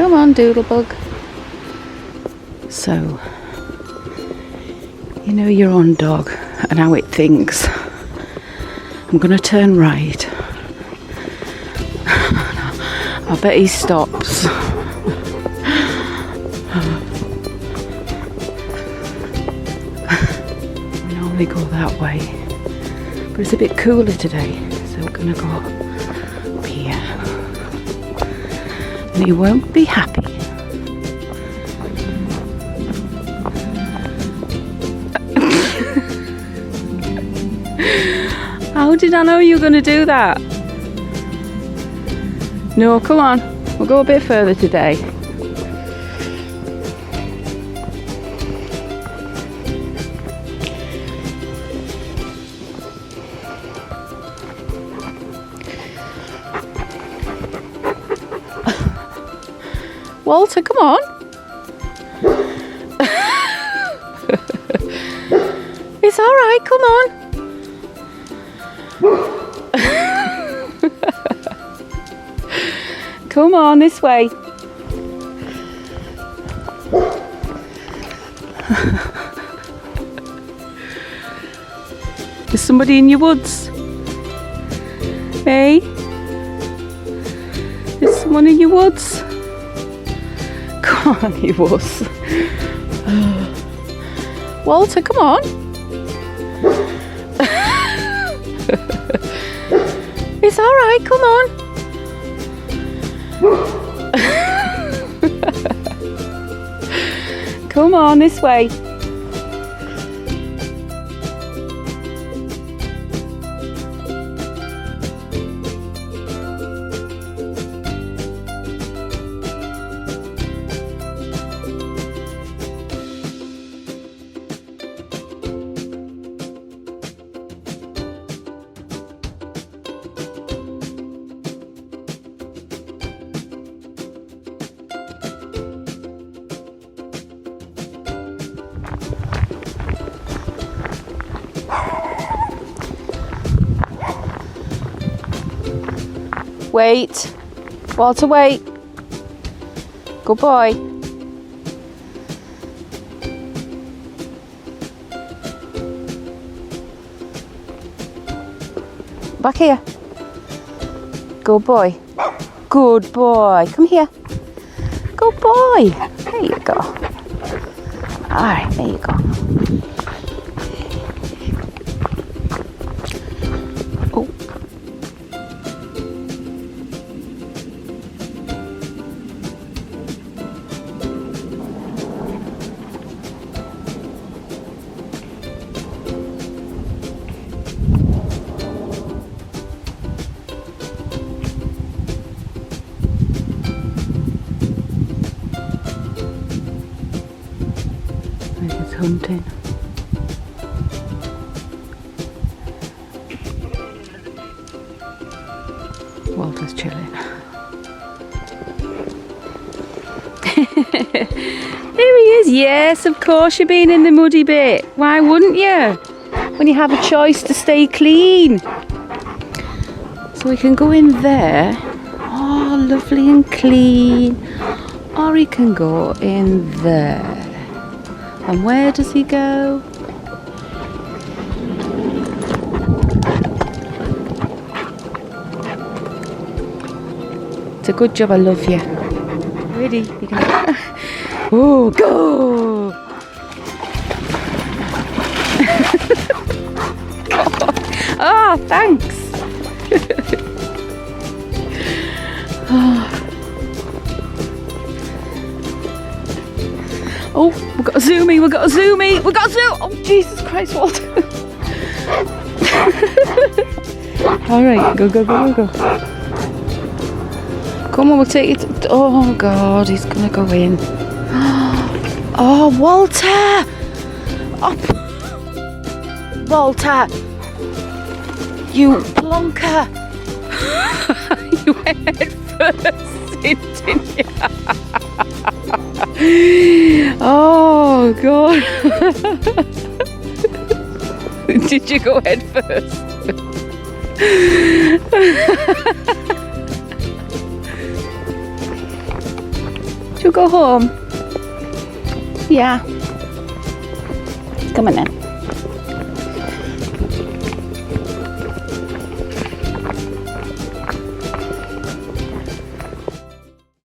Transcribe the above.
Come on, Doodlebug. So, you know your own dog and how it thinks. I'm going to turn right. I bet he stops. We normally go that way, but it's a bit cooler today, so we're going to go up here. And he won't be happy. How did I know you were going to do that? No, come on. We'll go a bit further today. Walter, come on. It's all right, come on. Come on, this way. There's somebody in your woods. Hey? There's someone in your woods. Come on, he was. Walter, come on. It's all right, come on. Come on, this way. Wait. Walter, wait. Good boy. Back here. Good boy. Good boy. Come here. Good boy. There you go. Alright, there you go. Oh. It's hunting. Walter's chilling. Here he is. Yes, of course you're being in the muddy bit. Why wouldn't you? When you have a choice to stay clean. So we can go in there. Oh, lovely and clean. Or he can go in there. And where does he go? It's a good job I love you. Ready? You can... Oh, go! Oh, thanks. Oh, we've got a zoomy, we've got a zoomy, we've got a zoom! Oh, Jesus Christ, Walter! Alright, go, go, go, go, go. Come on, we'll take it. Oh, God, he's gonna go in. Oh, Walter! Up! Walter! You plonker! You went first in, didn't you? Oh, God. Did you go head first? go home? Yeah. Come on then.